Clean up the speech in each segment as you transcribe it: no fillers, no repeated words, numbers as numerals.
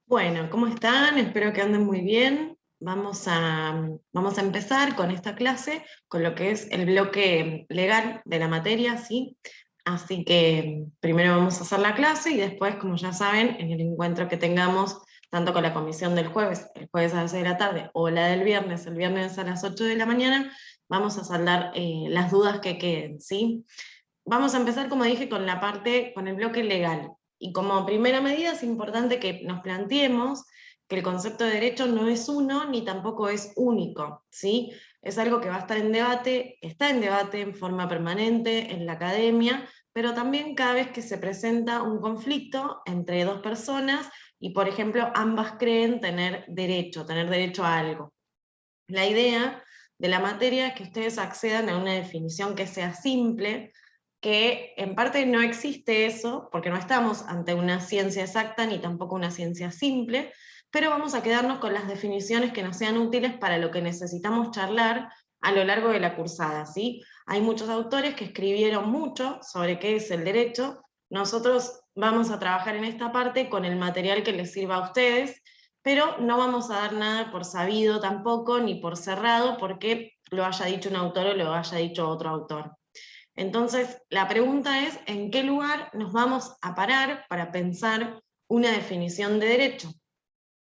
Bueno, ¿cómo están? Espero que anden muy bien. Vamos a empezar con esta clase, con lo que es el bloque legal de la materia, ¿sí? Así que primero vamos a hacer la clase y después, como ya saben, en el encuentro que tengamos, tanto con la comisión del jueves, el jueves a las 6 de la tarde, o la del viernes, el viernes a las 8 de la mañana, vamos a saldar las dudas que queden, ¿sí? Vamos a empezar, como dije, con el bloque legal. Y como primera medida es importante que nos planteemos que el concepto de derecho no es uno ni tampoco es único, ¿sí? Es algo que va a estar en debate, está en debate en forma permanente en la academia, pero también cada vez que se presenta un conflicto entre dos personas y, por ejemplo, ambas creen tener derecho a algo. La idea de la materia es que ustedes accedan a una definición que sea simple, que en parte no existe eso, porque no estamos ante una ciencia exacta ni tampoco una ciencia simple, pero vamos a quedarnos con las definiciones que nos sean útiles para lo que necesitamos charlar a lo largo de la cursada, ¿sí? Hay muchos autores que escribieron mucho sobre qué es el derecho. Nosotros vamos a trabajar en esta parte con el material que les sirva a ustedes, pero no vamos a dar nada por sabido tampoco, ni por cerrado, porque lo haya dicho un autor o lo haya dicho otro autor. Entonces, la pregunta es, ¿en qué lugar nos vamos a parar para pensar una definición de derecho?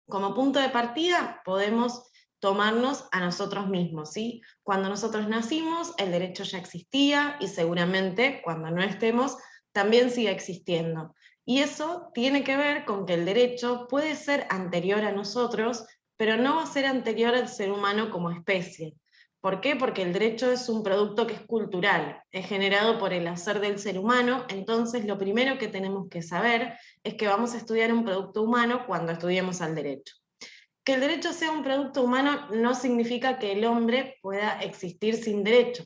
Como punto de partida podemos tomarnos a nosotros mismos, ¿sí? Cuando nosotros nacimos, el derecho ya existía y seguramente cuando no estemos, también sigue existiendo. Y eso tiene que ver con que el derecho puede ser anterior a nosotros, pero no va a ser anterior al ser humano como especie. ¿Por qué? Porque el derecho es un producto que es cultural, es generado por el hacer del ser humano, entonces lo primero que tenemos que saber es que vamos a estudiar un producto humano cuando estudiemos al derecho. Que el derecho sea un producto humano no significa que el hombre pueda existir sin derecho.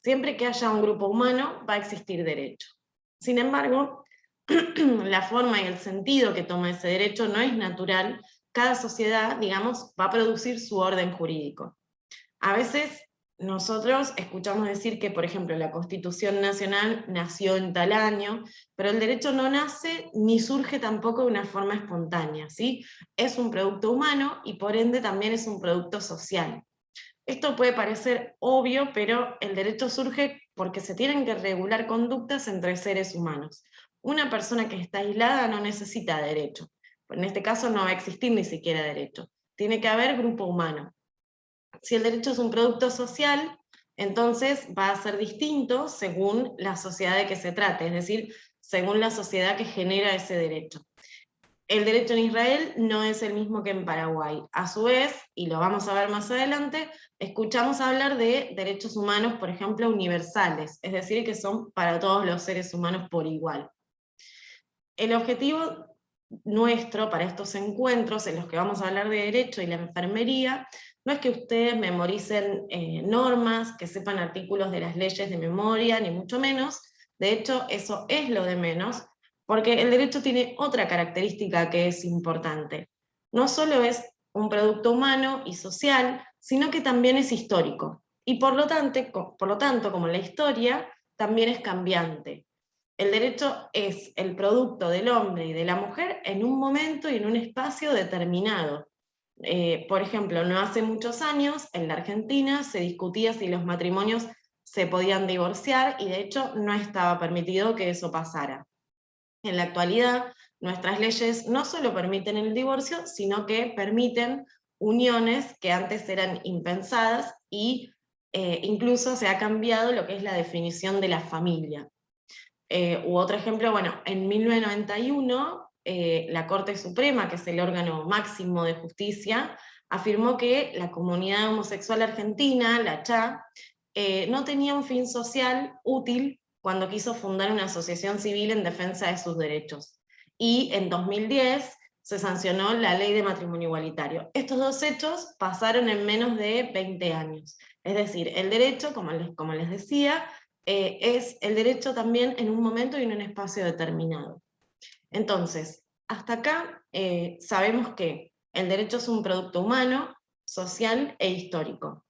Siempre que haya un grupo humano va a existir derecho. Sin embargo, la forma y el sentido que toma ese derecho no es natural. Cada sociedad, digamos, va a producir su orden jurídico. A veces nosotros escuchamos decir que, por ejemplo, la Constitución Nacional nació en tal año, pero el derecho no nace ni surge tampoco de una forma espontánea, ¿sí? Es un producto humano y por ende también es un producto social. Esto puede parecer obvio, pero el derecho surge porque se tienen que regular conductas entre seres humanos. Una persona que está aislada no necesita derecho. En este caso no va a existir ni siquiera derecho. Tiene que haber grupo humano. Si el derecho es un producto social, entonces va a ser distinto según la sociedad de que se trate, es decir, según la sociedad que genera ese derecho. El derecho en Israel no es el mismo que en Paraguay. A su vez, y lo vamos a ver más adelante, escuchamos hablar de derechos humanos, por ejemplo, universales, es decir, que son para todos los seres humanos por igual. El objetivo nuestro para estos encuentros en los que vamos a hablar de derecho y la enfermería no es que ustedes memoricen normas, que sepan artículos de las leyes de memoria, ni mucho menos. De hecho, eso es lo de menos, porque el derecho tiene otra característica que es importante. No solo es un producto humano y social, sino que también es histórico. Y por lo tanto, como la historia, también es cambiante. El derecho es el producto del hombre y de la mujer en un momento y en un espacio determinado. Por ejemplo, no hace muchos años en la Argentina se discutía si los matrimonios se podían divorciar y de hecho no estaba permitido que eso pasara. En la actualidad, nuestras leyes no solo permiten el divorcio, sino que permiten uniones que antes eran impensadas y incluso se ha cambiado lo que es la definición de la familia. U otro ejemplo, bueno, en 1991, la Corte Suprema, que es el órgano máximo de justicia, afirmó que la comunidad homosexual argentina, la CHA, no tenía un fin social útil cuando quiso fundar una asociación civil en defensa de sus derechos. Y en 2010 se sancionó la ley de matrimonio igualitario. Estos dos hechos pasaron en menos de 20 años. Es decir, el derecho, como les decía, es el derecho también en un momento y en un espacio determinado. Entonces, hasta acá sabemos que el derecho es un producto humano, social e histórico.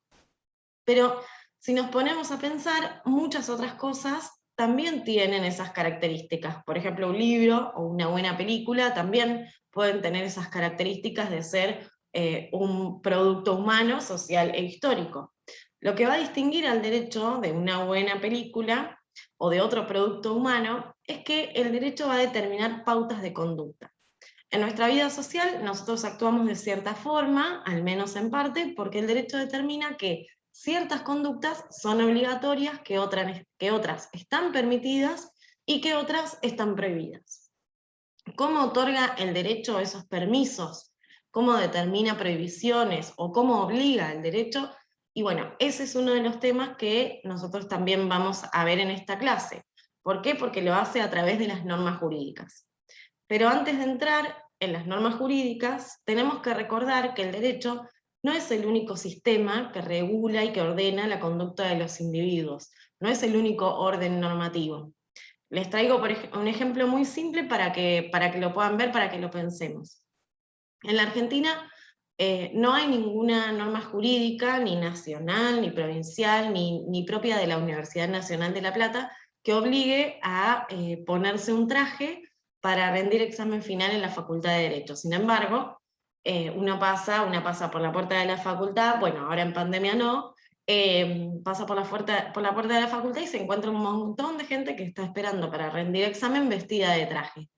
Pero si nos ponemos a pensar, muchas otras cosas también tienen esas características. Por ejemplo, un libro o una buena película también pueden tener esas características de ser un producto humano, social e histórico. Lo que va a distinguir al derecho de una buena película o de otro producto humano es que el derecho va a determinar pautas de conducta. En nuestra vida social nosotros actuamos de cierta forma, al menos en parte, porque el derecho determina que ciertas conductas son obligatorias, que otras están permitidas y que otras están prohibidas. ¿Cómo otorga el derecho esos permisos? ¿Cómo determina prohibiciones? ¿O cómo obliga el derecho? Y bueno, ese es uno de los temas que nosotros también vamos a ver en esta clase. ¿Por qué? Porque lo hace a través de las normas jurídicas. Pero antes de entrar en las normas jurídicas, tenemos que recordar que el derecho no es el único sistema que regula y que ordena la conducta de los individuos, no es el único orden normativo. Les traigo un ejemplo muy simple para que lo puedan ver, para que lo pensemos. En la Argentina no hay ninguna norma jurídica, ni nacional, ni provincial, ni propia de la Universidad Nacional de La Plata, que obligue a ponerse un traje para rendir examen final en la Facultad de Derecho. Sin embargo, una pasa por la puerta de la facultad, bueno, ahora en pandemia no, pasa por la puerta de la facultad y se encuentra un montón de gente que está esperando para rendir examen vestida de traje.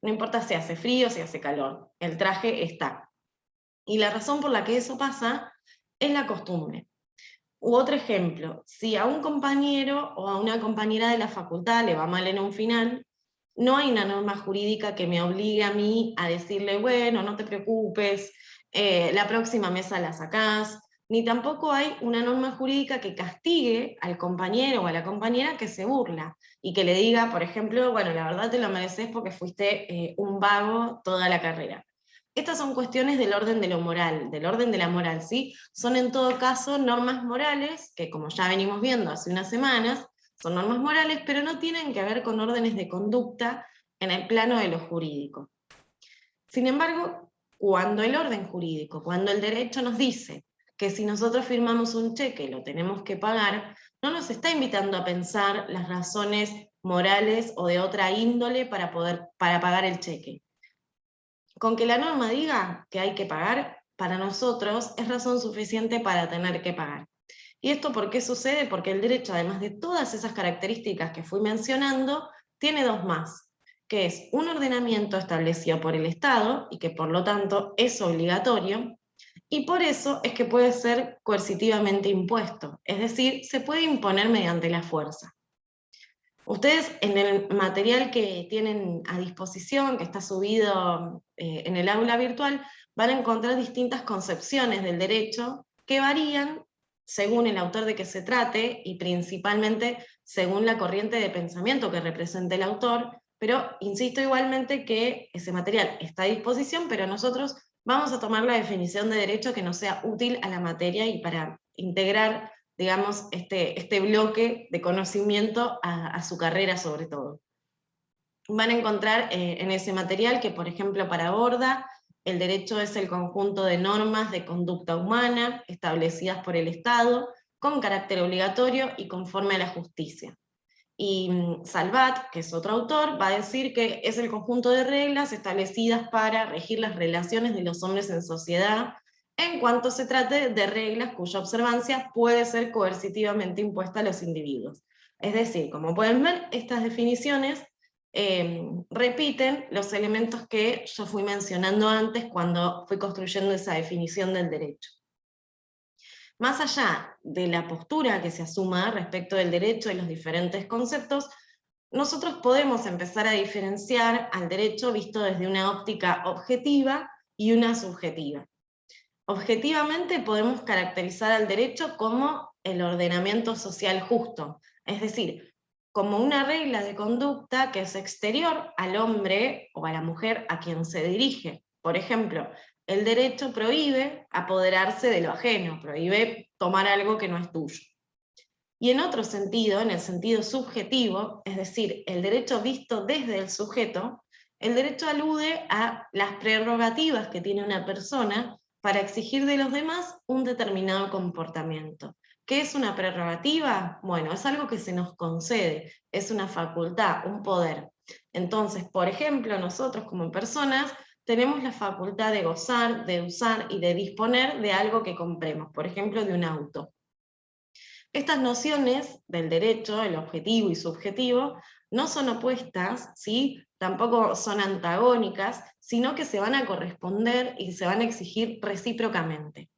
No importa si hace frío, si hace calor, el traje está. Y la razón por la que eso pasa es la costumbre. U otro ejemplo, si a un compañero o a una compañera de la facultad le va mal en un final, no hay una norma jurídica que me obligue a mí a decirle, bueno, no te preocupes, la próxima mesa la sacás, ni tampoco hay una norma jurídica que castigue al compañero o a la compañera que se burla y que le diga, por ejemplo, bueno, la verdad te lo mereces porque fuiste un vago toda la carrera. Estas son cuestiones del orden de lo moral, del orden de la moral, ¿sí? Son en todo caso normas morales, que como ya venimos viendo hace unas semanas, son normas morales, pero no tienen que ver con órdenes de conducta en el plano de lo jurídico. Sin embargo, cuando el orden jurídico, cuando el derecho nos dice que si nosotros firmamos un cheque lo tenemos que pagar, no nos está invitando a pensar las razones morales o de otra índole para pagar el cheque. Con que la norma diga que hay que pagar, para nosotros es razón suficiente para tener que pagar. ¿Y esto por qué sucede? Porque el derecho, además de todas esas características que fui mencionando, tiene dos más, que es un ordenamiento establecido por el Estado y que por lo tanto es obligatorio, y por eso es que puede ser coercitivamente impuesto, es decir, se puede imponer mediante la fuerza. Ustedes en el material que tienen a disposición, que está subido en el aula virtual, van a encontrar distintas concepciones del derecho que varían según el autor de que se trate y principalmente según la corriente de pensamiento que represente el autor, pero insisto igualmente que ese material está a disposición, pero nosotros vamos a tomar la definición de derecho que nos sea útil a la materia y para integrar, digamos, este bloque de conocimiento a su carrera sobre todo. Van a encontrar en ese material que, por ejemplo, para Borda, el derecho es el conjunto de normas de conducta humana establecidas por el Estado, con carácter obligatorio y conforme a la justicia. Y Salvat, que es otro autor, va a decir que es el conjunto de reglas establecidas para regir las relaciones de los hombres en sociedad, en cuanto se trate de reglas cuya observancia puede ser coercitivamente impuesta a los individuos. Es decir, como pueden ver, estas definiciones repiten los elementos que yo fui mencionando antes cuando fui construyendo esa definición del derecho. Más allá de la postura que se asuma respecto del derecho y los diferentes conceptos, nosotros podemos empezar a diferenciar al derecho visto desde una óptica objetiva y una subjetiva. Objetivamente podemos caracterizar al derecho como el ordenamiento social justo, es decir, como una regla de conducta que es exterior al hombre o a la mujer a quien se dirige. Por ejemplo, el derecho prohíbe apoderarse de lo ajeno, prohíbe tomar algo que no es tuyo. Y en otro sentido, en el sentido subjetivo, es decir, el derecho visto desde el sujeto, el derecho alude a las prerrogativas que tiene una persona para exigir de los demás un determinado comportamiento, ¿Qué es una prerrogativa? Bueno, es algo que se nos concede, es una facultad, un poder. Entonces, por ejemplo, nosotros como personas tenemos la facultad de gozar, de usar y de disponer de algo que compremos, por ejemplo, de un auto. Estas nociones del derecho, el objetivo y subjetivo, no son opuestas, ¿sí? Tampoco son antagónicas, sino que se van a corresponder y se van a exigir recíprocamente.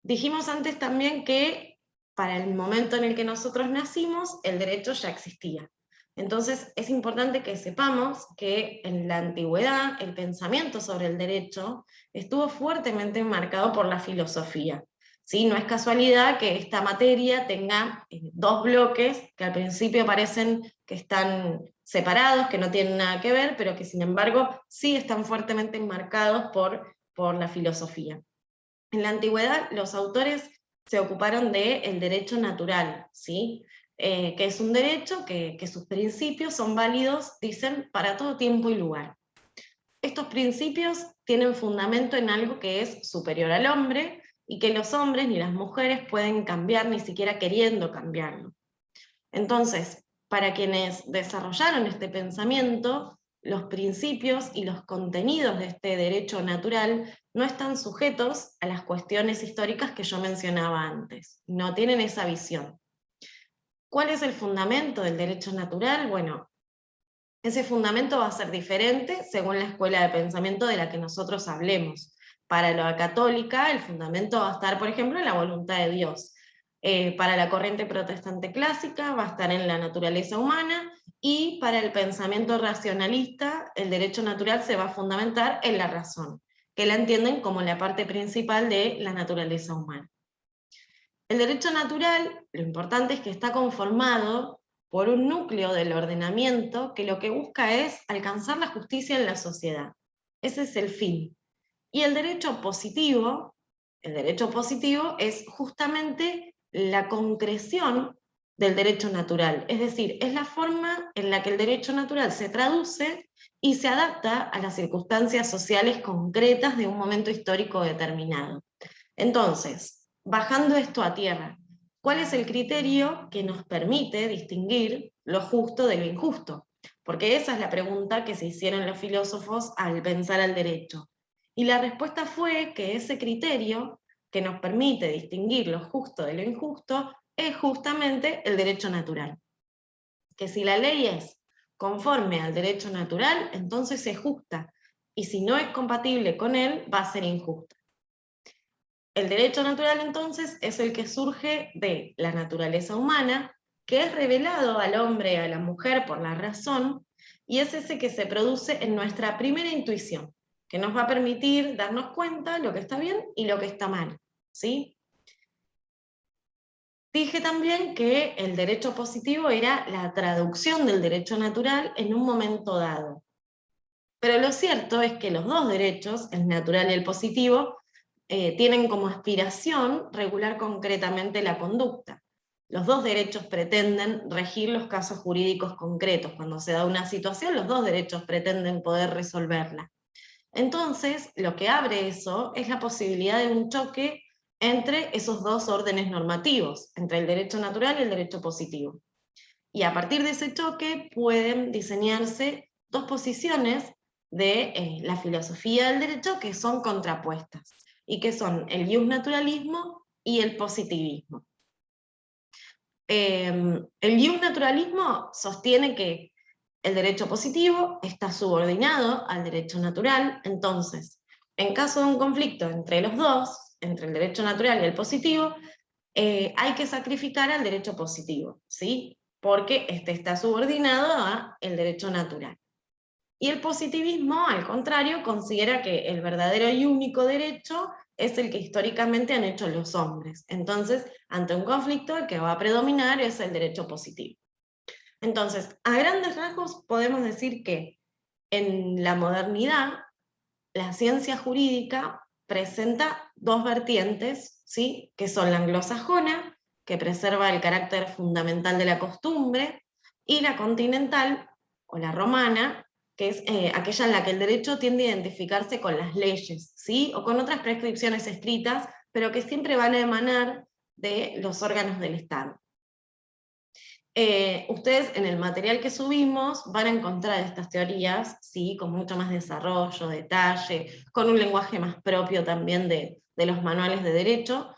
Dijimos antes también que para el momento en el que nosotros nacimos, el derecho ya existía. Entonces es importante que sepamos que en la antigüedad el pensamiento sobre el derecho estuvo fuertemente enmarcado por la filosofía. ¿Sí? No es casualidad que esta materia tenga dos bloques que al principio parecen que están separados, que no tienen nada que ver, pero que sin embargo sí están fuertemente enmarcados por la filosofía. En la antigüedad los autores se ocuparon del derecho natural, ¿sí? Que es un derecho que sus principios son válidos, dicen, para todo tiempo y lugar. Estos principios tienen fundamento en algo que es superior al hombre y que los hombres ni las mujeres pueden cambiar, ni siquiera queriendo cambiarlo. Entonces, para quienes desarrollaron este pensamiento, los principios y los contenidos de este derecho natural no están sujetos a las cuestiones históricas que yo mencionaba antes, no tienen esa visión. ¿Cuál es el fundamento del derecho natural? Bueno, ese fundamento va a ser diferente según la escuela de pensamiento de la que nosotros hablemos. Para la católica, el fundamento va a estar, por ejemplo, en la voluntad de Dios. Para la corriente protestante clásica va a estar en la naturaleza humana, y para el pensamiento racionalista, el derecho natural se va a fundamentar en la razón, que la entienden como la parte principal de la naturaleza humana. El derecho natural, lo importante es que está conformado por un núcleo del ordenamiento que lo que busca es alcanzar la justicia en la sociedad. Ese es el fin. Y el derecho positivo es justamente la concreción del derecho natural, es decir, es la forma en la que el derecho natural se traduce y se adapta a las circunstancias sociales concretas de un momento histórico determinado. Entonces, bajando esto a tierra, ¿cuál es el criterio que nos permite distinguir lo justo de lo injusto? Porque esa es la pregunta que se hicieron los filósofos al pensar al derecho. Y la respuesta fue que ese criterio que nos permite distinguir lo justo de lo injusto es justamente el derecho natural. Que si la ley es conforme al derecho natural, entonces es justa, y si no es compatible con él, va a ser injusta. El derecho natural entonces es el que surge de la naturaleza humana, que es revelado al hombre y a la mujer por la razón, y es ese que se produce en nuestra primera intuición, que nos va a permitir darnos cuenta lo que está bien y lo que está mal, ¿sí? Dije también que el derecho positivo era la traducción del derecho natural en un momento dado. Pero lo cierto es que los dos derechos, el natural y el positivo, tienen como aspiración regular concretamente la conducta. Los dos derechos pretenden regir los casos jurídicos concretos. Cuando se da una situación, los dos derechos pretenden poder resolverla. Entonces, lo que abre eso es la posibilidad de un choque entre esos dos órdenes normativos, entre el derecho natural y el derecho positivo. Y a partir de ese choque pueden diseñarse dos posiciones de la filosofía del derecho que son contrapuestas, y que son el justnaturalismo y el positivismo. El justnaturalismo sostiene que el derecho positivo está subordinado al derecho natural, entonces, en caso de un conflicto entre los dos, entre el derecho natural y el positivo, hay que sacrificar al derecho positivo, ¿sí? Porque este está subordinado al derecho natural. Y el positivismo, al contrario, considera que el verdadero y único derecho es el que históricamente han hecho los hombres. Entonces, ante un conflicto, el que va a predominar es el derecho positivo. Entonces, a grandes rasgos podemos decir que en la modernidad la ciencia jurídica presenta dos vertientes, ¿sí? Que son la anglosajona, que preserva el carácter fundamental de la costumbre, y la continental, o la romana, que es aquella en la que el derecho tiende a identificarse con las leyes, ¿sí? O con otras prescripciones escritas, pero que siempre van a emanar de los órganos del Estado. Ustedes en el material que subimos van a encontrar estas teorías, ¿sí? Con mucho más desarrollo, detalle, con un lenguaje más propio también de los manuales de derecho,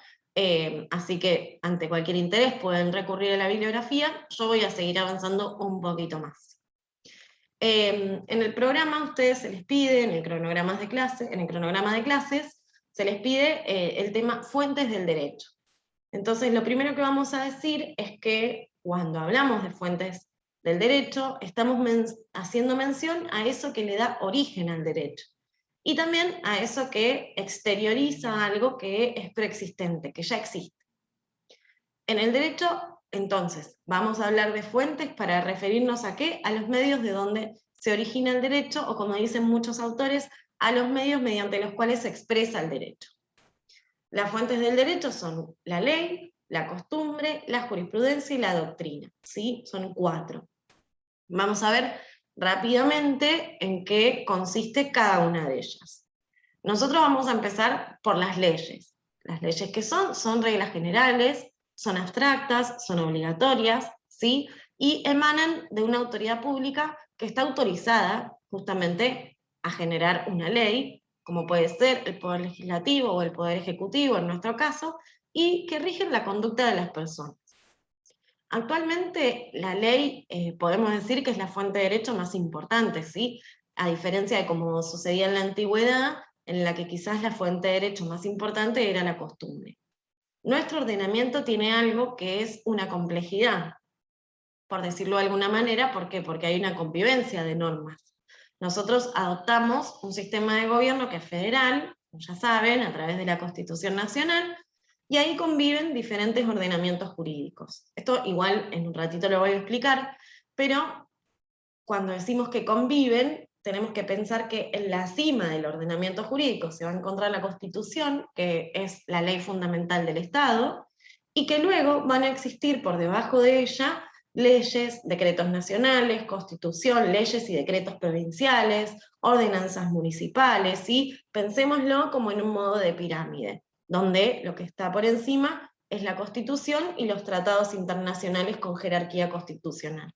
así que ante cualquier interés pueden recurrir a la bibliografía. Yo voy a seguir avanzando un poquito más. En el programa a ustedes se les pide, en el cronograma de clases, se les pide el tema fuentes del derecho. Entonces, lo primero que vamos a decir es que cuando hablamos de fuentes del derecho, estamos haciendo mención a eso que le da origen al derecho, y también a eso que exterioriza algo que es preexistente, que ya existe. En el derecho, entonces, vamos a hablar de fuentes para referirnos a ¿qué? A los medios de donde se origina el derecho, o como dicen muchos autores, a los medios mediante los cuales se expresa el derecho. Las fuentes del derecho son la ley, la costumbre, la jurisprudencia y la doctrina, ¿sí? Son 4. Vamos a ver rápidamente en qué consiste cada una de ellas. Nosotros vamos a empezar por las leyes. Las leyes que son reglas generales, son abstractas, son obligatorias, ¿sí? Y emanan de una autoridad pública que está autorizada justamente a generar una ley, como puede ser el Poder Legislativo o el Poder Ejecutivo en nuestro caso, y que rigen la conducta de las personas. Actualmente la ley podemos decir que es la fuente de derecho más importante, ¿sí? A diferencia de como sucedía en la antigüedad, en la que quizás la fuente de derecho más importante era la costumbre. Nuestro ordenamiento tiene algo que es una complejidad, por decirlo de alguna manera. ¿Por qué? Porque hay una convivencia de normas. Nosotros adoptamos un sistema de gobierno que es federal, como ya saben, a través de la Constitución Nacional, y ahí conviven diferentes ordenamientos jurídicos. Esto igual en un ratito lo voy a explicar, pero cuando decimos que conviven, tenemos que pensar que en la cima del ordenamiento jurídico se va a encontrar la Constitución, que es la ley fundamental del Estado, y que luego van a existir por debajo de ella leyes, decretos nacionales, constitución, leyes y decretos provinciales, ordenanzas municipales, y pensémoslo como en un modo de pirámide, donde lo que está por encima es la Constitución y los tratados internacionales con jerarquía constitucional.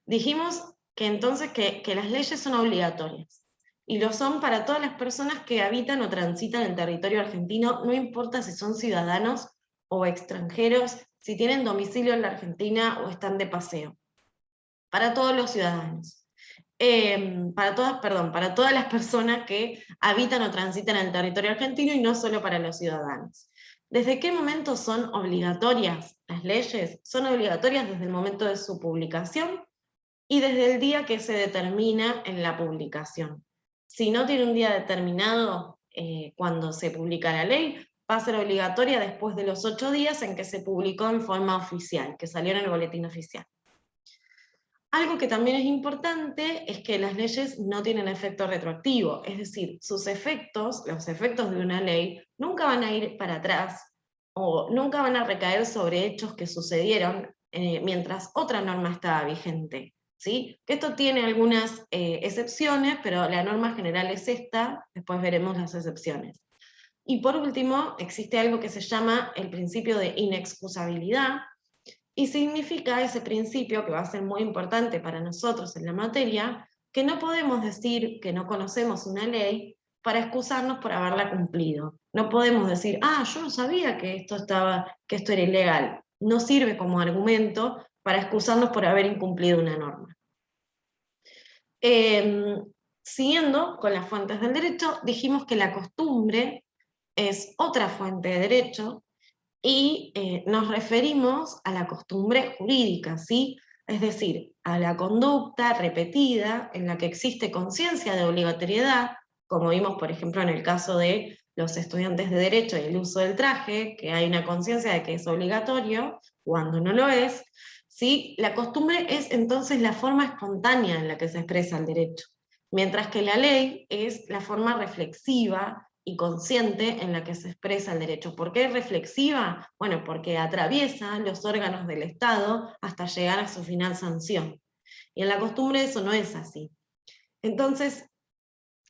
Dijimos que entonces que las leyes son obligatorias, y lo son para todas las personas que habitan o transitan el territorio argentino, no importa si son ciudadanos o extranjeros, si tienen domicilio en la Argentina o están de paseo. Para todos los ciudadanos. Para todas las personas que habitan o transitan el territorio argentino, y no solo para los ciudadanos. ¿Desde qué momento son obligatorias las leyes? Son obligatorias desde el momento de su publicación y desde el día que se determina en la publicación. Si no tiene un día determinado cuando se publica la ley, va a ser obligatoria después de los 8 días en que se publicó en forma oficial, que salió en el boletín oficial. Algo que también es importante es que las leyes no tienen efecto retroactivo, es decir, sus efectos, los efectos de una ley, nunca van a ir para atrás o nunca van a recaer sobre hechos que sucedieron mientras otra norma estaba vigente, ¿sí? Que esto tiene algunas excepciones, pero la norma general es esta, después veremos las excepciones. Y por último, existe algo que se llama el principio de inexcusabilidad, y significa ese principio, que va a ser muy importante para nosotros en la materia, que no podemos decir que no conocemos una ley para excusarnos por haberla cumplido. No podemos decir, yo no sabía que esto era ilegal. No sirve como argumento para excusarnos por haber incumplido una norma. Siguiendo con las fuentes del derecho, dijimos que la costumbre es otra fuente de derecho, y nos referimos a la costumbre jurídica, ¿sí? Es decir, a la conducta repetida en la que existe conciencia de obligatoriedad, como vimos por ejemplo en el caso de los estudiantes de Derecho y el uso del traje, que hay una conciencia de que es obligatorio cuando no lo es, ¿sí? La costumbre es entonces la forma espontánea en la que se expresa el derecho, mientras que la ley es la forma reflexiva y consciente en la que se expresa el derecho. ¿Por qué reflexiva? Bueno, porque atraviesa los órganos del Estado hasta llegar a su final sanción. Y en la costumbre eso no es así. Entonces,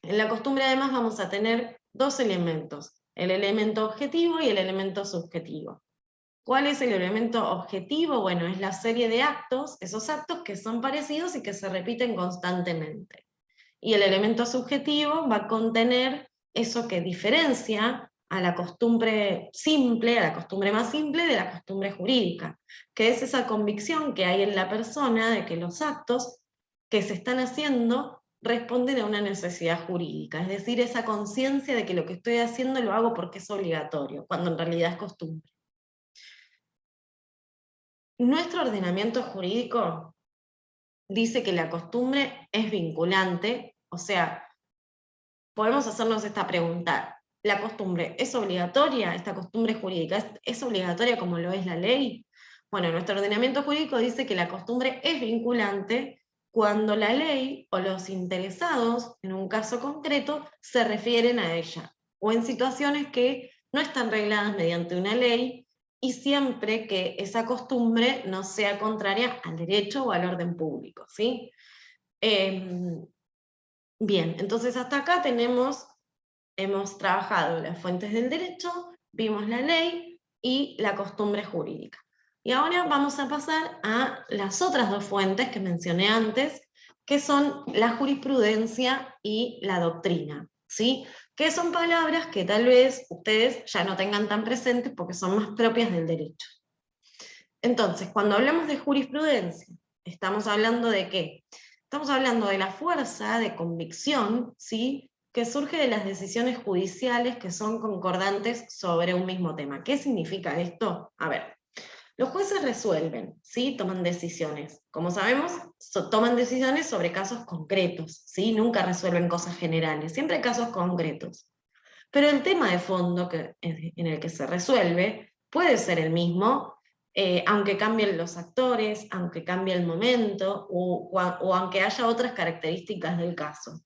en la costumbre además vamos a tener 2 elementos, el elemento objetivo y el elemento subjetivo. ¿Cuál es el elemento objetivo? Bueno, es la serie de actos, esos actos que son parecidos y que se repiten constantemente. Y el elemento subjetivo va a contener eso que diferencia a la costumbre simple, a la costumbre más simple de la costumbre jurídica, que es esa convicción que hay en la persona de que los actos que se están haciendo responden a una necesidad jurídica, es decir, esa conciencia de que lo que estoy haciendo lo hago porque es obligatorio, cuando en realidad es costumbre. Nuestro ordenamiento jurídico dice que la costumbre es vinculante, o sea, podemos hacernos esta pregunta: ¿la costumbre es obligatoria? ¿Esta costumbre jurídica es obligatoria como lo es la ley? Bueno, nuestro ordenamiento jurídico dice que la costumbre es vinculante cuando la ley o los interesados, en un caso concreto, se refieren a ella, o en situaciones que no están regladas mediante una ley, y siempre que esa costumbre no sea contraria al derecho o al orden público, ¿sí? Bien, entonces hasta acá hemos trabajado las fuentes del derecho, vimos la ley y la costumbre jurídica. Y ahora vamos a pasar a las otras dos fuentes que mencioné antes, que son la jurisprudencia y la doctrina, ¿sí? Que son palabras que tal vez ustedes ya no tengan tan presentes porque son más propias del derecho. Entonces, cuando hablamos de jurisprudencia, estamos hablando de ¿qué? Estamos hablando de la fuerza de convicción, ¿sí?, que surge de las decisiones judiciales que son concordantes sobre un mismo tema. ¿Qué significa esto? A ver, los jueces resuelven, ¿sí?, toman decisiones. Como sabemos, toman decisiones sobre casos concretos, ¿sí? Nunca resuelven cosas generales, siempre casos concretos. Pero el tema de fondo en el que se resuelve puede ser el mismo, aunque cambien los actores, aunque cambie el momento, o aunque haya otras características del caso.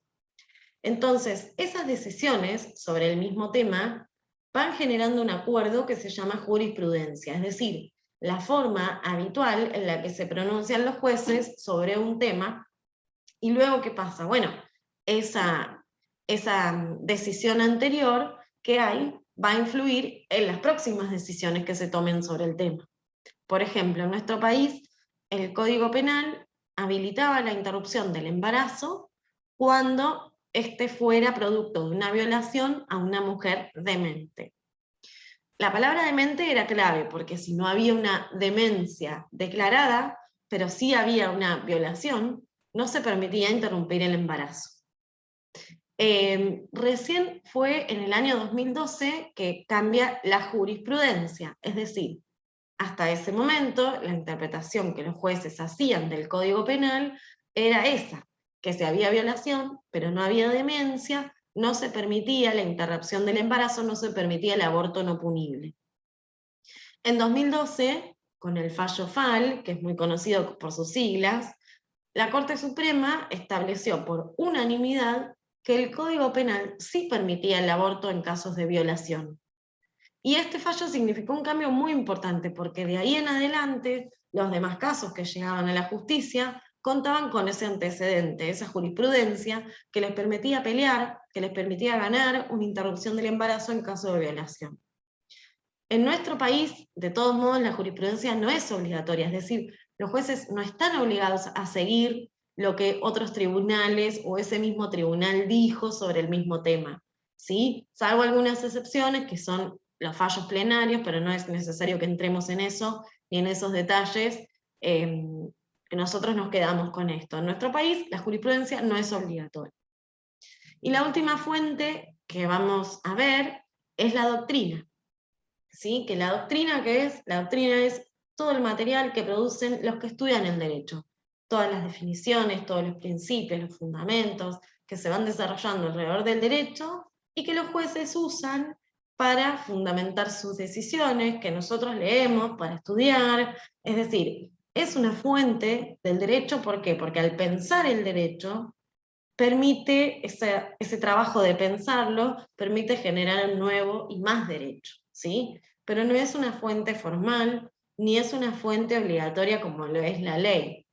Entonces, esas decisiones sobre el mismo tema van generando un acuerdo que se llama jurisprudencia, es decir, la forma habitual en la que se pronuncian los jueces sobre un tema. Y luego, ¿qué pasa? Bueno, esa decisión anterior que hay va a influir en las próximas decisiones que se tomen sobre el tema. Por ejemplo, en nuestro país, el Código Penal habilitaba la interrupción del embarazo cuando este fuera producto de una violación a una mujer demente. La palabra demente era clave, porque si no había una demencia declarada, pero sí había una violación, no se permitía interrumpir el embarazo. Recién fue en el año 2012 que cambia la jurisprudencia, es decir, hasta ese momento la interpretación que los jueces hacían del Código Penal era esa, que si había violación, pero no había demencia, no se permitía la interrupción del embarazo, no se permitía el aborto no punible. En 2012, con el fallo FAL, que es muy conocido por sus siglas, la Corte Suprema estableció por unanimidad que el Código Penal sí permitía el aborto en casos de violación. Y este fallo significó un cambio muy importante, porque de ahí en adelante los demás casos que llegaban a la justicia contaban con ese antecedente, esa jurisprudencia que les permitía pelear, que les permitía ganar una interrupción del embarazo en caso de violación. En nuestro país, de todos modos, la jurisprudencia no es obligatoria, es decir, los jueces no están obligados a seguir lo que otros tribunales o ese mismo tribunal dijo sobre el mismo tema, ¿sí? Salvo algunas excepciones que son los fallos plenarios, pero no es necesario que entremos en eso, ni en esos detalles, nosotros nos quedamos con esto. En nuestro país, la jurisprudencia no es obligatoria. Y la última fuente que vamos a ver es la doctrina. ¿Sí? Que la doctrina, ¿qué es? La doctrina es todo el material que producen los que estudian el derecho. Todas las definiciones, todos los principios, los fundamentos que se van desarrollando alrededor del derecho y que los jueces usan para fundamentar sus decisiones, que nosotros leemos para estudiar. Es decir, es una fuente del derecho, ¿por qué? Porque al pensar el derecho, permite, ese trabajo de pensarlo, permite generar un nuevo y más derecho, ¿sí? Pero no es una fuente formal, ni es una fuente obligatoria como lo es la ley,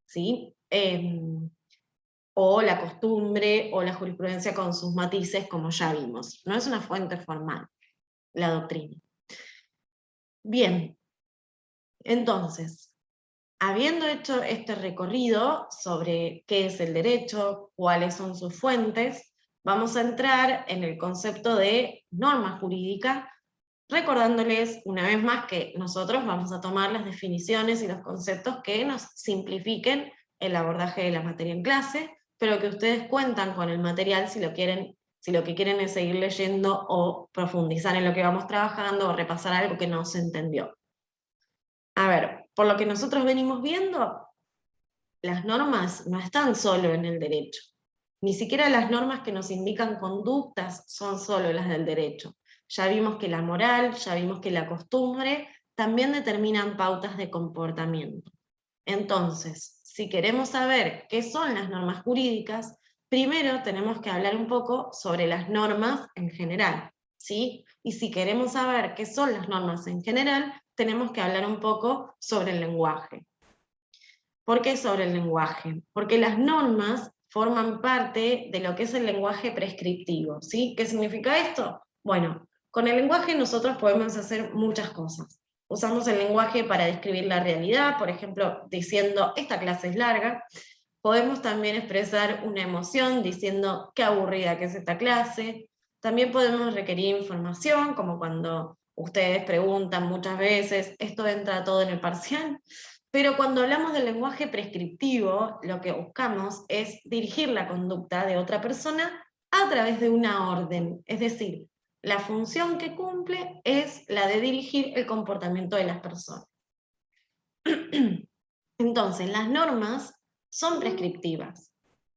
¿sí? O la costumbre, o la jurisprudencia con sus matices, como ya vimos. No es una fuente formal, la doctrina. Bien, Entonces, habiendo hecho este recorrido sobre qué es el derecho, cuáles son sus fuentes, vamos a entrar en el concepto de norma jurídica, recordándoles una vez más que nosotros vamos a tomar las definiciones y los conceptos que nos simplifiquen el abordaje de la materia en clase, pero que ustedes cuentan con el material si lo que quieren es seguir leyendo o profundizar en lo que vamos trabajando o repasar algo que no se entendió. A ver, por lo que nosotros venimos viendo, las normas no están solo en el derecho. Ni siquiera las normas que nos indican conductas son solo las del derecho. Ya vimos que la moral, ya vimos que la costumbre también determinan pautas de comportamiento. Entonces, si queremos saber qué son las normas jurídicas, primero tenemos que hablar un poco sobre las normas en general, ¿sí? Y si queremos saber qué son las normas en general, tenemos que hablar un poco sobre el lenguaje. ¿Por qué sobre el lenguaje? Porque las normas forman parte de lo que es el lenguaje prescriptivo, ¿sí? ¿Qué significa esto? Bueno, con el lenguaje nosotros podemos hacer muchas cosas. Usamos el lenguaje para describir la realidad, por ejemplo, diciendo, esta clase es larga. Podemos también expresar una emoción diciendo, qué aburrida que es esta clase. También podemos requerir información, como cuando ustedes preguntan muchas veces, ¿esto entra todo en el parcial? Pero cuando hablamos del lenguaje prescriptivo, lo que buscamos es dirigir la conducta de otra persona a través de una orden. Es decir, la función que cumple es la de dirigir el comportamiento de las personas. Entonces, las normas son prescriptivas.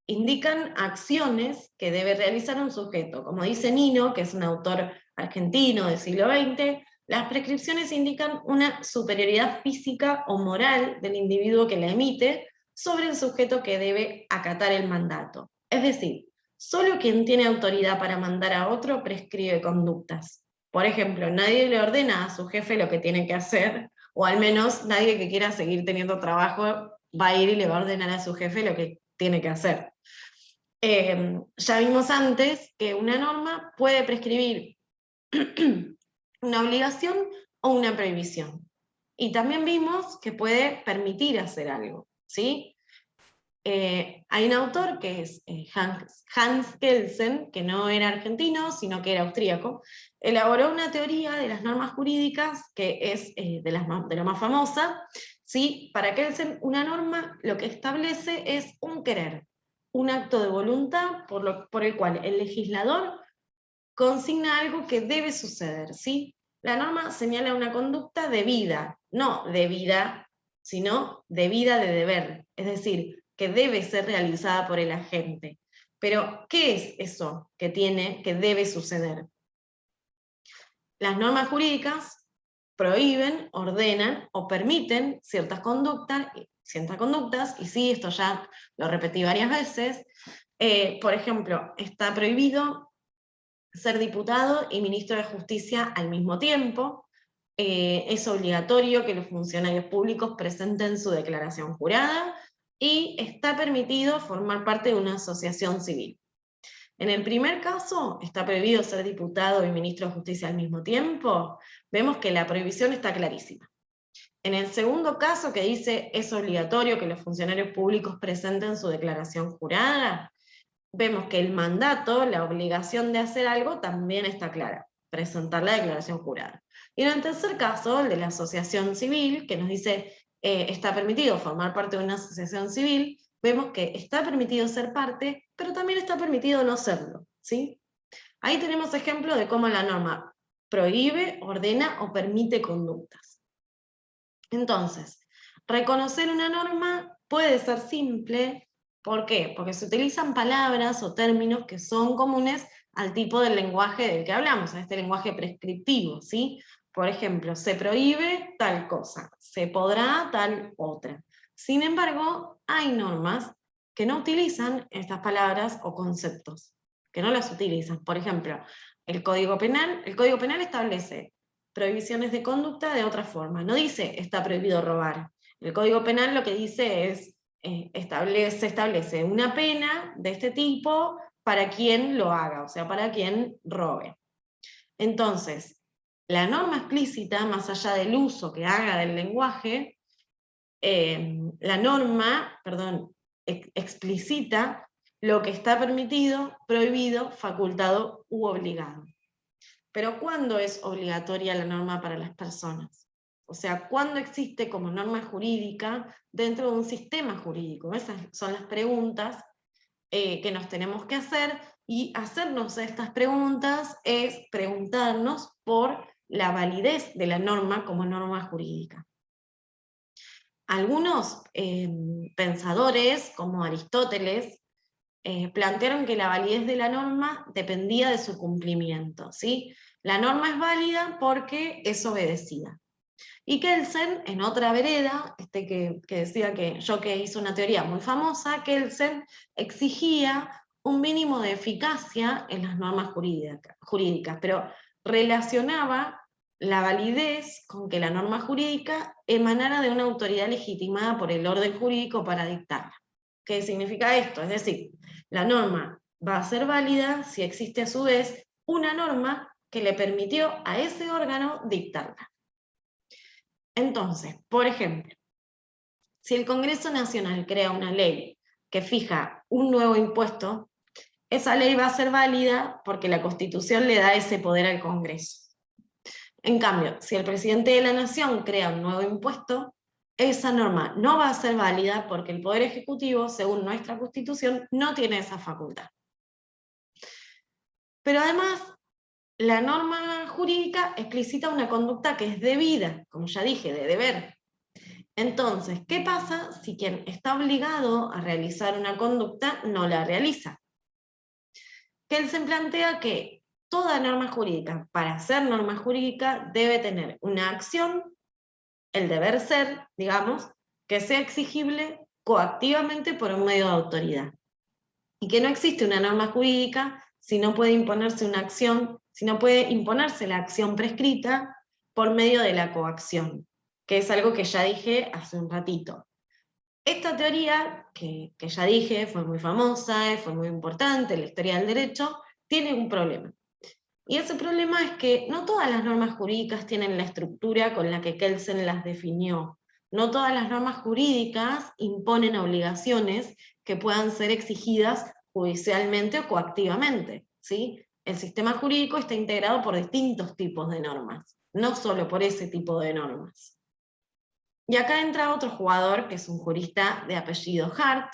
Indican acciones que debe realizar un sujeto. Como dice Nino, que es un autor argentino del siglo XX, las prescripciones indican una superioridad física o moral del individuo que la emite sobre el sujeto que debe acatar el mandato. Es decir, solo quien tiene autoridad para mandar a otro prescribe conductas. Por ejemplo, nadie le ordena a su jefe lo que tiene que hacer, o al menos nadie que quiera seguir teniendo trabajo va a ir y le va a ordenar a su jefe lo que tiene que hacer. Ya vimos antes que una norma puede prescribir una obligación o una prohibición. Y también vimos que puede permitir hacer algo, ¿sí? Hay un autor que es Hans Kelsen, que no era argentino, sino que era austríaco, elaboró una teoría de las normas jurídicas que es de lo más famosa, ¿sí? Para Kelsen, una norma lo que establece es un querer, un acto de voluntad por el cual el legislador consigna algo que debe suceder, ¿sí? La norma señala una conducta debida, no debida, sino debida de deber, es decir, que debe ser realizada por el agente. Pero, ¿qué es eso que debe suceder? Las normas jurídicas prohíben, ordenan o permiten ciertas conductas, y sí, esto ya lo repetí varias veces. Por ejemplo, está prohibido ser diputado y ministro de Justicia al mismo tiempo. Es obligatorio que los funcionarios públicos presenten su declaración jurada y está permitido formar parte de una asociación civil. En el primer caso, está prohibido ser diputado y ministro de Justicia al mismo tiempo. Vemos que la prohibición está clarísima. En el segundo caso, que dice es obligatorio que los funcionarios públicos presenten su declaración jurada, vemos que el mandato, la obligación de hacer algo, también está clara, presentar la declaración jurada. Y en el tercer caso, el de la asociación civil, que nos dice está permitido formar parte de una asociación civil, vemos que está permitido ser parte, pero también está permitido no serlo, ¿sí? Ahí tenemos ejemplo de cómo la norma prohíbe, ordena o permite conductas. Entonces, reconocer una norma puede ser simple. ¿Por qué? Porque se utilizan palabras o términos que son comunes al tipo del lenguaje del que hablamos, a este lenguaje prescriptivo, ¿sí? Por ejemplo, se prohíbe tal cosa, se podrá tal otra. Sin embargo, hay normas que no utilizan estas palabras o conceptos, que no las utilizan. Por ejemplo, el Código Penal establece prohibiciones de conducta de otra forma. No dice está prohibido robar. El Código Penal lo que dice es establece una pena de este tipo para quien lo haga, o sea, para quien robe. Entonces, la norma explícita, más allá del uso que haga del lenguaje, la norma, explicita lo que está permitido, prohibido, facultado u obligado. Pero ¿cuándo es obligatoria la norma para las personas? O sea, ¿cuándo existe como norma jurídica dentro de un sistema jurídico? Esas son las preguntas que nos tenemos que hacer, y hacernos estas preguntas es preguntarnos por la validez de la norma como norma jurídica. Algunos pensadores, como Aristóteles, plantearon que la validez de la norma dependía de su cumplimiento, ¿sí? La norma es válida porque es obedecida. Y Kelsen, en otra vereda, que decía que hizo una teoría muy famosa, Kelsen exigía un mínimo de eficacia en las normas jurídicas, pero relacionaba la validez con que la norma jurídica emanara de una autoridad legitimada por el orden jurídico para dictarla. ¿Qué significa esto? Es decir, la norma va a ser válida si existe a su vez una norma que le permitió a ese órgano dictarla. Entonces, por ejemplo, si el Congreso Nacional crea una ley que fija un nuevo impuesto, esa ley va a ser válida porque la Constitución le da ese poder al Congreso. En cambio, si el presidente de la Nación crea un nuevo impuesto, esa norma no va a ser válida porque el Poder Ejecutivo, según nuestra Constitución, no tiene esa facultad. Pero además, la norma jurídica explicita una conducta que es debida, como ya dije, de deber. Entonces, ¿qué pasa si quien está obligado a realizar una conducta no la realiza? Kelsen plantea que toda norma jurídica, para ser norma jurídica, debe tener una acción, el deber ser, digamos, que sea exigible coactivamente por un medio de autoridad. Y que no existe una norma jurídica si no puede imponerse una acción, si no puede imponerse la acción prescrita por medio de la coacción, que es algo que ya dije hace un ratito. Esta teoría, que ya dije, fue muy famosa, fue muy importante en la historia del derecho, tiene un problema. Y ese problema es que no todas las normas jurídicas tienen la estructura con la que Kelsen las definió. No todas las normas jurídicas imponen obligaciones que puedan ser exigidas judicialmente o coactivamente, ¿sí? El sistema jurídico está integrado por distintos tipos de normas, no solo por ese tipo de normas. Y acá entra otro jugador, que es un jurista de apellido Hart,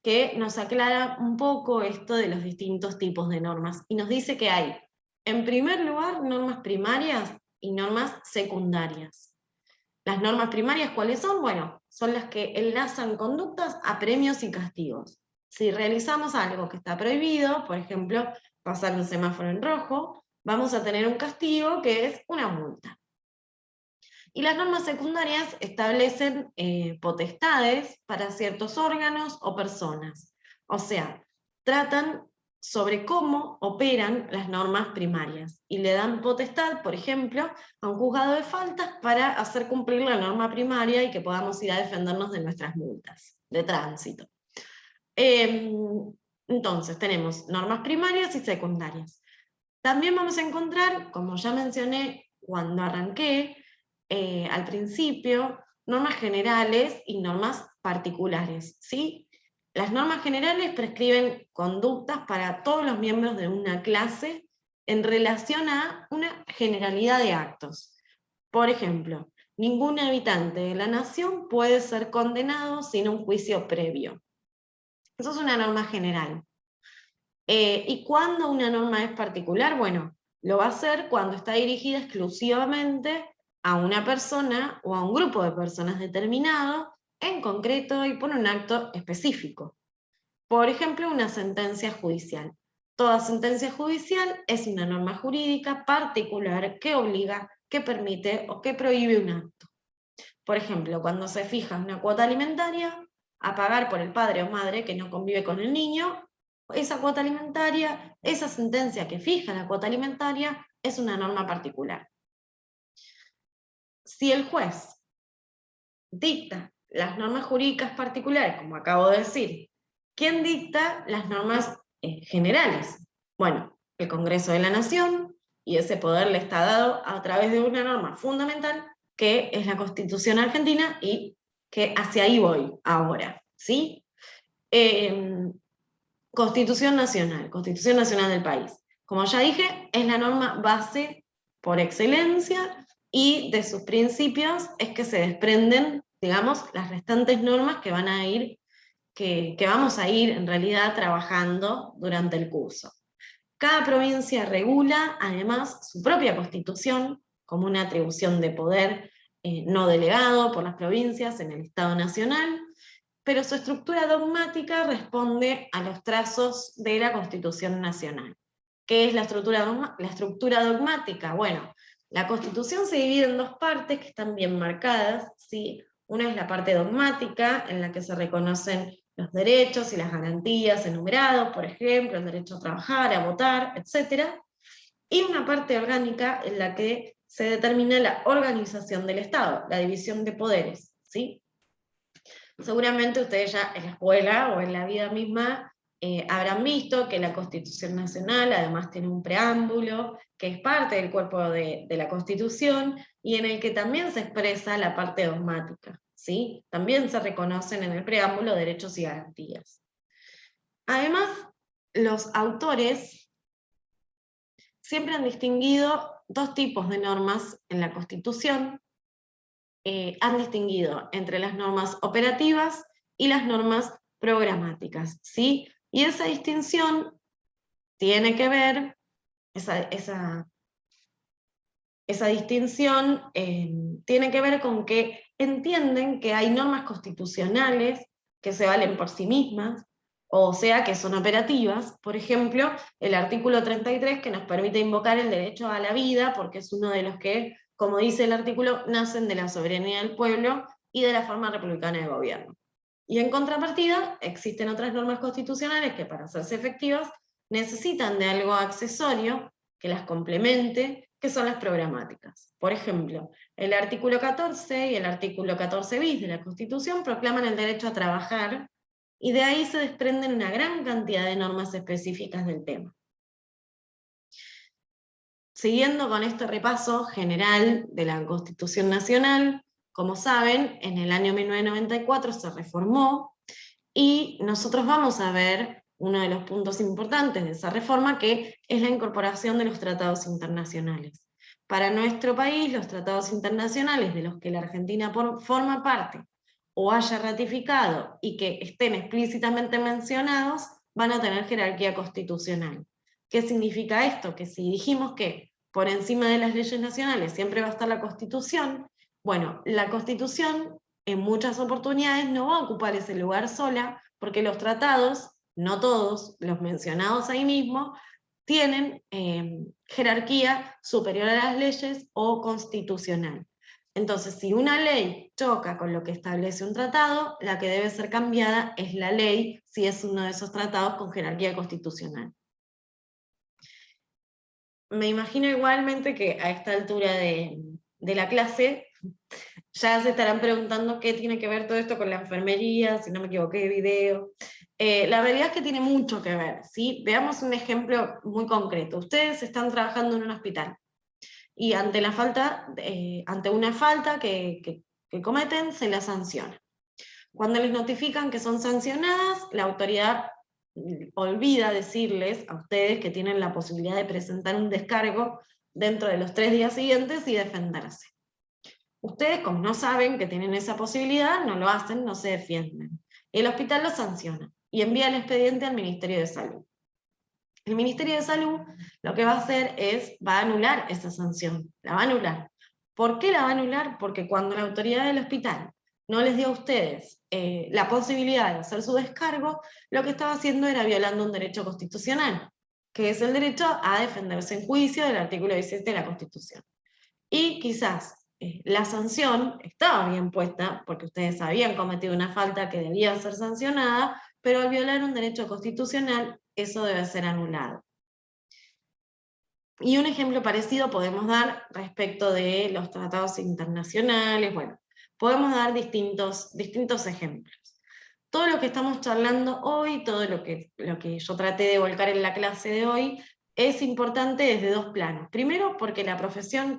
que nos aclara un poco esto de los distintos tipos de normas, y nos dice que hay, en primer lugar, normas primarias y normas secundarias. Las normas primarias, ¿cuáles son? Bueno, son las que enlazan conductas a premios y castigos. Si realizamos algo que está prohibido, por ejemplo, pasar un semáforo en rojo, vamos a tener un castigo que es una multa. Y las normas secundarias establecen potestades para ciertos órganos o personas. O sea, tratan sobre cómo operan las normas primarias y le dan potestad, por ejemplo, a un juzgado de faltas para hacer cumplir la norma primaria y que podamos ir a defendernos de nuestras multas de tránsito. Entonces, tenemos normas primarias y secundarias. También vamos a encontrar, como ya mencioné cuando arranqué, al principio, normas generales y normas particulares, ¿sí? Las normas generales prescriben conductas para todos los miembros de una clase en relación a una generalidad de actos. Por ejemplo, ningún habitante de la nación puede ser condenado sin un juicio previo. Eso es una norma general. ¿Y cuándo una norma es particular? Bueno, lo va a hacer cuando está dirigida exclusivamente a una persona o a un grupo de personas determinado, en concreto y por un acto específico. Por ejemplo, una sentencia judicial. Toda sentencia judicial es una norma jurídica particular que obliga, que permite o que prohíbe un acto. Por ejemplo, cuando se fija una cuota alimentaria a pagar por el padre o madre que no convive con el niño, esa cuota alimentaria, esa sentencia que fija la cuota alimentaria, es una norma particular. Si el juez dicta las normas jurídicas particulares, como acabo de decir, ¿quién dicta las normas generales? Bueno, el Congreso de la Nación, y ese poder le está dado a través de una norma fundamental, que es la Constitución argentina, y que hacia ahí voy ahora, ¿sí? Constitución Nacional del país. Como ya dije, es la norma base por excelencia, y de sus principios es que se desprenden, digamos, las restantes normas que van a ir, que vamos a ir en realidad trabajando durante el curso. Cada provincia regula además su propia constitución como una atribución de poder no delegado por las provincias en el Estado Nacional, pero su estructura dogmática responde a los trazos de la Constitución Nacional. ¿Qué es la estructura dogmática? Bueno, la Constitución se divide en dos partes que están bien marcadas, ¿sí? Una es la parte dogmática, en la que se reconocen los derechos y las garantías enumerados, por ejemplo, el derecho a trabajar, a votar, etc. Y una parte orgánica en la que se determina la organización del Estado, la división de poderes, ¿sí? Seguramente ustedes ya en la escuela o en la vida misma habrán visto que la Constitución Nacional además tiene un preámbulo que es parte del cuerpo de la Constitución, y en el que también se expresa la parte dogmática, ¿sí? También se reconocen en el preámbulo derechos y garantías. Además, los autores siempre han distinguido dos tipos de normas en la Constitución. Han distinguido entre las normas operativas y las normas programáticas, ¿sí? Y esa distinción tiene que ver, esa distinción tiene que ver con que entienden que hay normas constitucionales que se valen por sí mismas, o sea, que son operativas. Por ejemplo, el artículo 33, que nos permite invocar el derecho a la vida, porque es uno de los que, como dice el artículo, nacen de la soberanía del pueblo y de la forma republicana de gobierno. Y en contrapartida, existen otras normas constitucionales que, para hacerse efectivas, necesitan de algo accesorio que las complemente, que son las programáticas. Por ejemplo, el artículo 14 y el artículo 14 bis de la Constitución proclaman el derecho a trabajar, y de ahí se desprenden una gran cantidad de normas específicas del tema. Siguiendo con este repaso general de la Constitución Nacional, como saben, en el año 1994 se reformó, y nosotros vamos a ver uno de los puntos importantes de esa reforma, que es la incorporación de los tratados internacionales. Para nuestro país, los tratados internacionales de los que la Argentina forma parte, o haya ratificado y que estén explícitamente mencionados, van a tener jerarquía constitucional. ¿Qué significa esto? Que si dijimos que por encima de las leyes nacionales siempre va a estar la Constitución, bueno, la Constitución en muchas oportunidades no va a ocupar ese lugar sola, porque los tratados, no todos, los mencionados ahí mismo, tienen jerarquía superior a las leyes o constitucional. Entonces, si una ley choca con lo que establece un tratado, la que debe ser cambiada es la ley, si es uno de esos tratados con jerarquía constitucional. Me imagino igualmente que a esta altura de la clase ya se estarán preguntando qué tiene que ver todo esto con la enfermería, si no me equivoqué de video. La realidad es que tiene mucho que ver, ¿sí? Veamos un ejemplo muy concreto. Ustedes están trabajando en un hospital, y ante una falta que cometen, se la sanciona. Cuando les notifican que son sancionadas, la autoridad olvida decirles a ustedes que tienen la posibilidad de presentar un descargo dentro de los 3 días siguientes y defenderse. Ustedes, como no saben que tienen esa posibilidad, no lo hacen, no se defienden. El hospital los sanciona y envía el expediente al Ministerio de Salud. El Ministerio de Salud lo que va a hacer va a anular esa sanción, la va a anular. ¿Por qué la va a anular? Porque cuando la autoridad del hospital no les dio a ustedes la posibilidad de hacer su descargo, lo que estaba haciendo era violando un derecho constitucional, que es el derecho a defenderse en juicio del artículo 17 de la Constitución. Y quizás la sanción estaba bien puesta, porque ustedes habían cometido una falta que debía ser sancionada, pero al violar un derecho constitucional, eso debe ser anulado. Y un ejemplo parecido podemos dar respecto de los tratados internacionales. Bueno, podemos dar distintos ejemplos. Todo lo que estamos charlando hoy, todo lo que yo traté de volcar en la clase de hoy, es importante desde dos planos. Primero, porque la profesión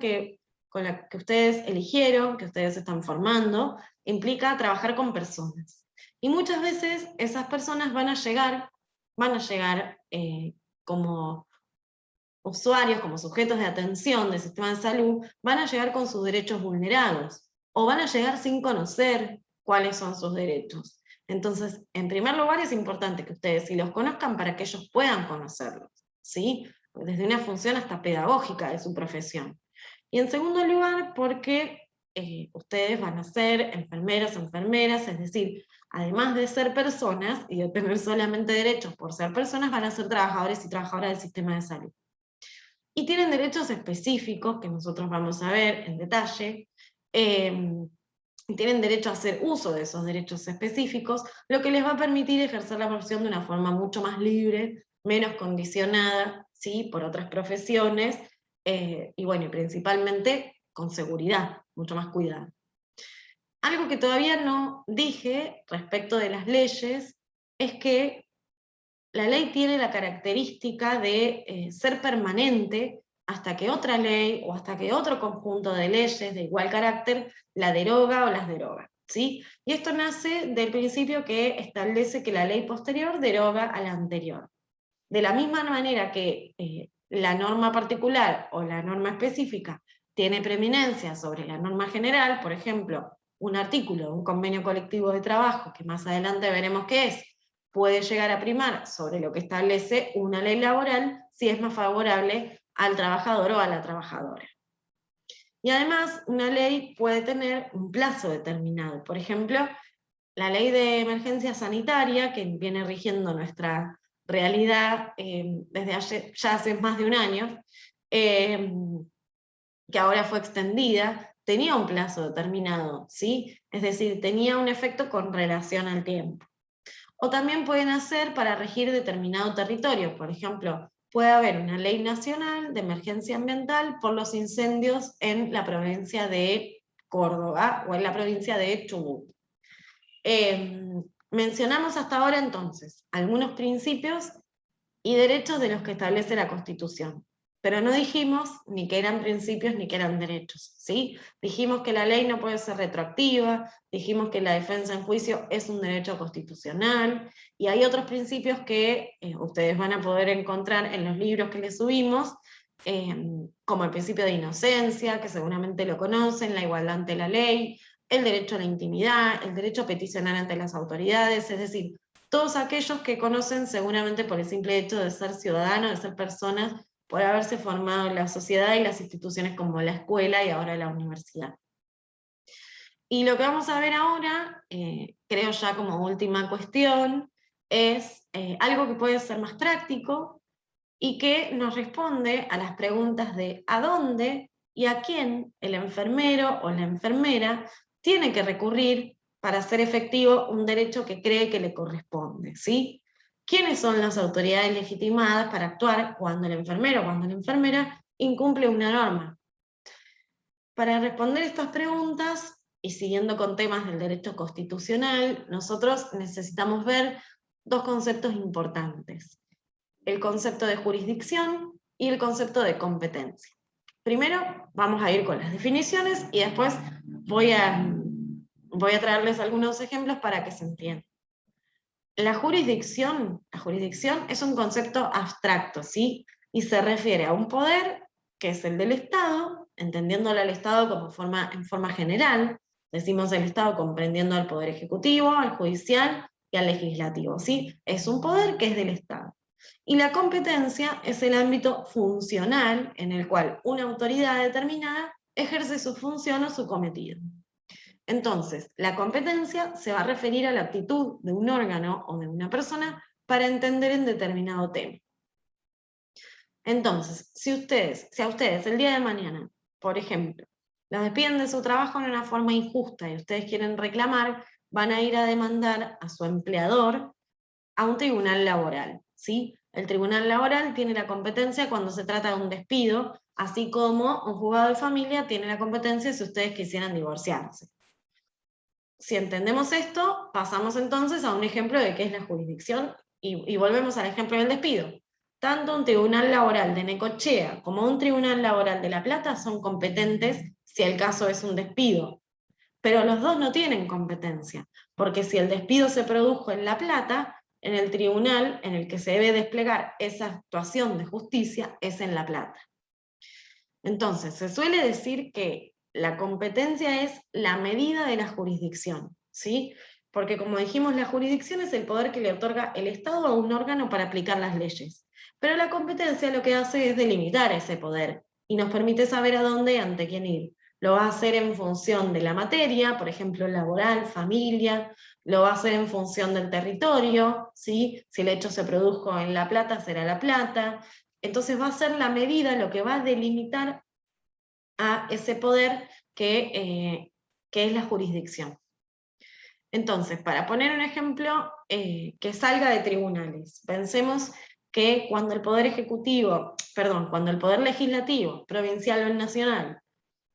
con la que ustedes eligieron, que ustedes están formando, implica trabajar con personas. Y muchas veces esas personas van a llegar como usuarios, como sujetos de atención del sistema de salud, van a llegar con sus derechos vulnerados, o van a llegar sin conocer cuáles son sus derechos. Entonces, en primer lugar, es importante que ustedes sí los conozcan para que ellos puedan conocerlos, ¿sí? Desde una función hasta pedagógica de su profesión. Y en segundo lugar, porque ustedes van a ser enfermeros, enfermeras, es decir, además de ser personas y de tener solamente derechos por ser personas, van a ser trabajadores y trabajadoras del sistema de salud. Y tienen derechos específicos, que nosotros vamos a ver en detalle, tienen derecho a hacer uso de esos derechos específicos, lo que les va a permitir ejercer la profesión de una forma mucho más libre, menos condicionada, ¿sí?, por otras profesiones, y bueno, y principalmente con seguridad, mucho más cuidado. Algo que todavía no dije respecto de las leyes es que la ley tiene la característica de ser permanente hasta que otra ley o hasta que otro conjunto de leyes de igual carácter la deroga o las deroga, ¿sí? Y esto nace del principio que establece que la ley posterior deroga a la anterior. De la misma manera que la norma particular o la norma específica tiene preeminencia sobre la norma general, por ejemplo, un artículo de un convenio colectivo de trabajo, que más adelante veremos qué es, puede llegar a primar sobre lo que establece una ley laboral si es más favorable al trabajador o a la trabajadora. Y además, una ley puede tener un plazo determinado. Por ejemplo, la ley de emergencia sanitaria, que viene rigiendo nuestra realidad desde ya hace más de un año, que ahora fue extendida, tenía un plazo determinado, ¿sí? Es decir, tenía un efecto con relación al tiempo. O también pueden hacer para regir determinado territorio. Por ejemplo, puede haber una ley nacional de emergencia ambiental por los incendios en la provincia de Córdoba o en la provincia de Chubut. Mencionamos hasta ahora entonces algunos principios y derechos de los que establece la Constitución, pero no dijimos ni que eran principios ni que eran derechos, ¿sí? Dijimos que la ley no puede ser retroactiva, dijimos que la defensa en juicio es un derecho constitucional, y hay otros principios que ustedes van a poder encontrar en los libros que les subimos, como el principio de inocencia, que seguramente lo conocen, la igualdad ante la ley, el derecho a la intimidad, el derecho a peticionar ante las autoridades, es decir, todos aquellos que conocen seguramente por el simple hecho de ser ciudadanos, de ser personas, por haberse formado en la sociedad y las instituciones como la escuela y ahora la universidad. Y lo que vamos a ver ahora, creo ya como última cuestión, es algo que puede ser más práctico y que nos responde a las preguntas de ¿a dónde y a quién el enfermero o la enfermera tiene que recurrir para hacer efectivo un derecho que cree que le corresponde, ¿sí? ¿Quiénes son las autoridades legitimadas para actuar cuando el enfermero o cuando la enfermera incumple una norma? Para responder estas preguntas, y siguiendo con temas del derecho constitucional, nosotros necesitamos ver dos conceptos importantes: el concepto de jurisdicción y el concepto de competencia. Primero vamos a ir con las definiciones y después voy a traerles algunos ejemplos para que se entienda. La jurisdicción es un concepto abstracto, ¿sí? Y se refiere a un poder que es el del Estado, entendiéndolo al Estado en forma general, decimos el Estado comprendiendo al Poder Ejecutivo, al Judicial y al Legislativo, ¿sí? Es un poder que es del Estado. Y la competencia es el ámbito funcional en el cual una autoridad determinada ejerce su función o su cometido. Entonces, la competencia se va a referir a la aptitud de un órgano o de una persona para entender en determinado tema. Entonces, si a ustedes el día de mañana, por ejemplo, los despiden de su trabajo en una forma injusta y ustedes quieren reclamar, van a ir a demandar a su empleador a un tribunal laboral, ¿sí? El tribunal laboral tiene la competencia cuando se trata de un despido, así como un juzgado de familia tiene la competencia si ustedes quisieran divorciarse. Si entendemos esto, pasamos entonces a un ejemplo de qué es la jurisdicción y volvemos al ejemplo del despido. tanto un tribunal laboral de Necochea como un tribunal laboral de La Plata son competentes si el caso es un despido. Pero los dos no tienen competencia, porque si el despido se produjo en La Plata, en el tribunal en el que se debe desplegar esa actuación de justicia es en La Plata. Entonces, se suele decir que la competencia es la medida de la jurisdicción, ¿sí? Porque como dijimos, la jurisdicción es el poder que le otorga el Estado a un órgano para aplicar las leyes. Pero la competencia lo que hace es delimitar ese poder y nos permite saber a dónde y ante quién ir. Lo va a hacer en función de la materia, por ejemplo, laboral, familia, lo va a hacer en función del territorio, ¿sí? Si el hecho se produjo en La Plata, será La Plata. Entonces va a ser la medida lo que va a delimitar a ese poder que es la jurisdicción. Entonces, para poner un ejemplo que salga de tribunales, pensemos que cuando el Poder Ejecutivo, perdón, cuando el Poder Legislativo, provincial o nacional,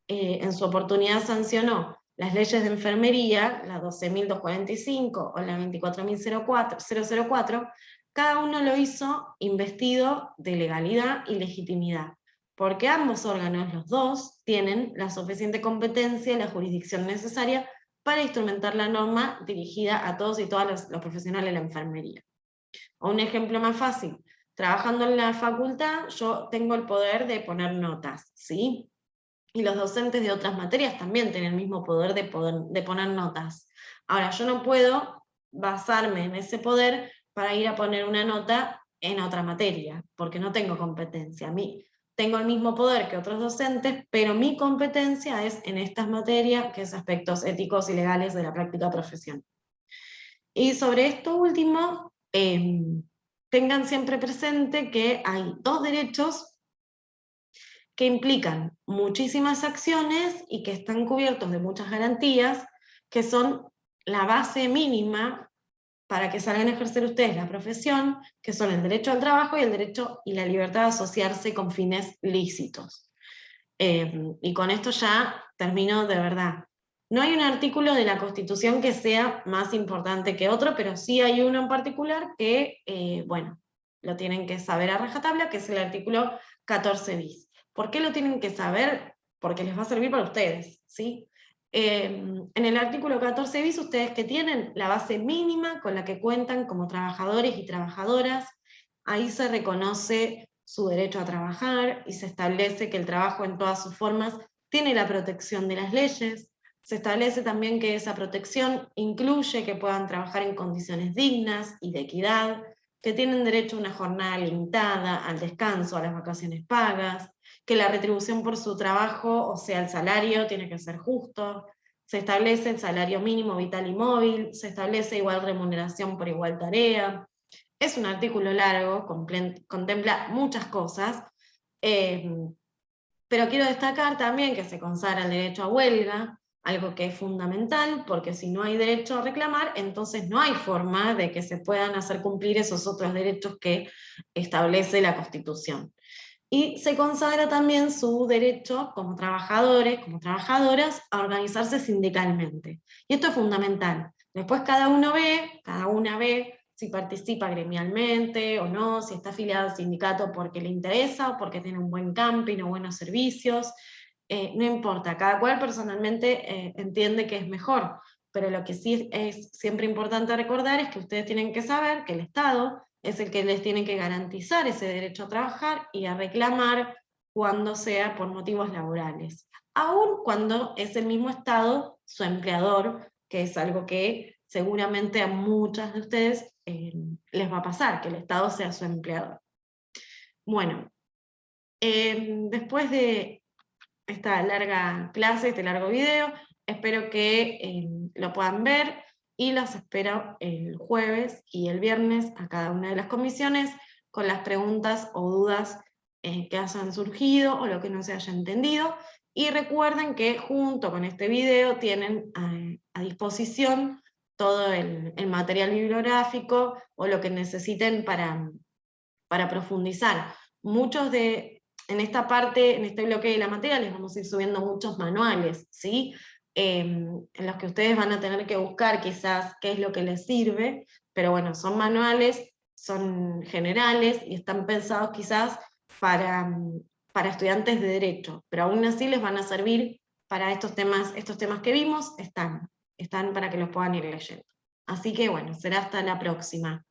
en su oportunidad sancionó las leyes de enfermería, la 12.245 o la 24.004, cada uno lo hizo investido de legalidad y legitimidad, porque ambos órganos, los dos, tienen la suficiente competencia y la jurisdicción necesaria para instrumentar la norma dirigida a todos y todas los profesionales de la enfermería. O un ejemplo más fácil, trabajando en la facultad, yo tengo el poder de poner notas, ¿sí? Y los docentes de otras materias también tienen el mismo poder de poner notas. Ahora, yo no puedo basarme en ese poder para ir a poner una nota en otra materia, porque no tengo competencia. A mí tengo el mismo poder que otros docentes, pero mi competencia es en estas materias, que es aspectos éticos y legales de la práctica profesional. Y sobre esto último, tengan siempre presente que hay dos derechos que implican muchísimas acciones y que están cubiertos de muchas garantías, que son la base mínima para que salgan a ejercer ustedes la profesión, que son el derecho al trabajo y el derecho y la libertad de asociarse con fines lícitos. Y con esto ya termino de verdad. No hay un artículo de la Constitución que sea más importante que otro, pero sí hay uno en particular que, bueno, lo tienen que saber a rajatabla, que es el artículo 14 bis. ¿Por qué lo tienen que saber? Porque les va a servir para ustedes, ¿sí? En el artículo 14 bis, ustedes que tienen la base mínima con la que cuentan como trabajadores y trabajadoras, ahí se reconoce su derecho a trabajar y se establece que el trabajo en todas sus formas tiene la protección de las leyes. Se establece también que esa protección incluye que puedan trabajar en condiciones dignas y de equidad, que tienen derecho a una jornada limitada, al descanso, a las vacaciones pagas, que la retribución por su trabajo, o sea, el salario, tiene que ser justo. Se establece el salario mínimo vital y móvil, se establece igual remuneración por igual tarea. Es un artículo largo, contempla muchas cosas, pero quiero destacar también que se consagra el derecho a huelga, algo que es fundamental, porque si no hay derecho a reclamar, entonces no hay forma de que se puedan hacer cumplir esos otros derechos que establece la Constitución. Y se consagra también su derecho como trabajadores, como trabajadoras, a organizarse sindicalmente. Y esto es fundamental. Después cada una ve si participa gremialmente o no, si está afiliado al sindicato porque le interesa o porque tiene un buen camping o buenos servicios. No importa, cada cual personalmente entiende que es mejor, pero lo que sí es siempre importante recordar es que ustedes tienen que saber que el Estado es el que les tiene que garantizar ese derecho a trabajar y a reclamar cuando sea por motivos laborales, aun cuando es el mismo Estado su empleador, que es algo que seguramente a muchas de ustedes les va a pasar, que el Estado sea su empleador. Bueno, después de esta larga clase, este largo video, espero que lo puedan ver y los espero el jueves y el viernes a cada una de las comisiones con las preguntas o dudas que hayan surgido o lo que no se haya entendido. Y recuerden que junto con este video tienen a disposición todo el material bibliográfico o lo que necesiten para profundizar. En esta parte, en este bloque de la materia, les vamos a ir subiendo muchos manuales, ¿sí? En los que ustedes van a tener que buscar quizás qué es lo que les sirve, pero bueno, son manuales son generales y están pensados quizás para estudiantes de Derecho, pero aún así les van a servir para estos temas que vimos, están para que los puedan ir leyendo. Así que bueno, será hasta la próxima.